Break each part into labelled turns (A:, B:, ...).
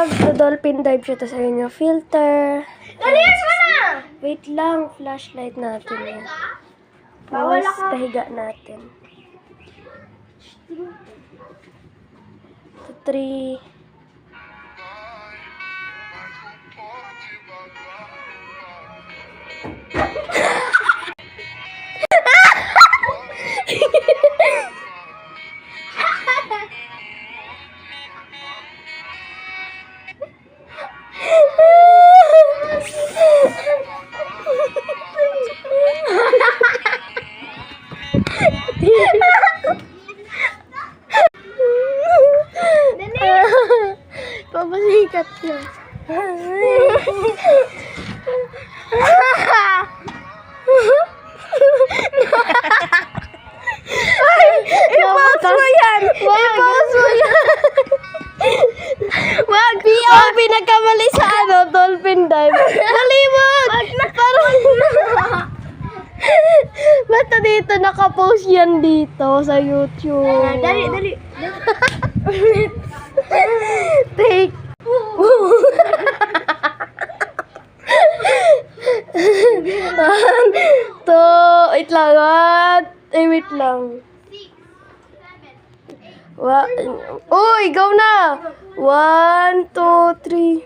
A: mag-dolphin dive siya, tapos ayun yung filter.
B: Dalias mo na!
A: Wait lang, flashlight natin yan.
B: Bawal
A: Tapos
B: ako.
A: pahiga natin. 3. Papasikat na. I-pause mo yan! I-pause mo yan! Wag! POV nagkamali sa dolphin dive. Nalimot! Parang basta dito, nakapost yan dito sa YouTube.
B: Dali.
A: Take. Wait lang. Wait lang. Uy, go na! 1, 2, 3.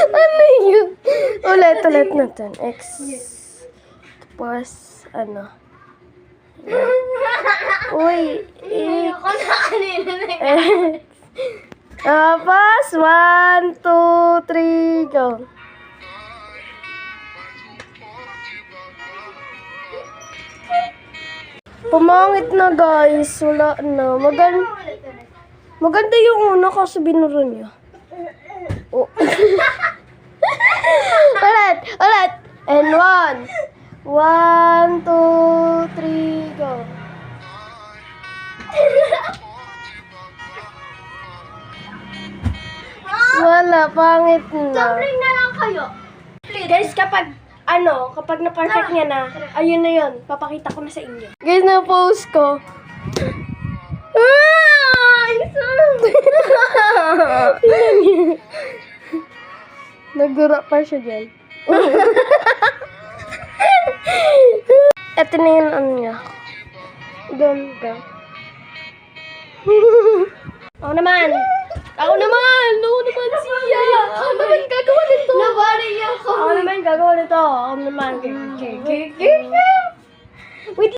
A: Ano yun? Ulit natin. X. Tapos, ano? Uy, X.
B: Ako na kanina na
A: X. Tapos, 1, 2, 3, go. Pumangit na guys. Wala na. Maganda yung una kasi binuro niya. Oh. Ulit. And 1. 1, 2, 3, go. Wala, pangit na.
B: Tumbling na lang kayo.
A: Guys, kapag na-perfect niya na, ayun na yun. Papakita ko na sa inyo. Guys, na-post ko. Nagdura pa siya dyan. Ito na yung ano niya. Ganda. Ako naman siya. Ako naman gagawa nito.
B: Nabari niya ako.
A: Ako naman gagawa nito.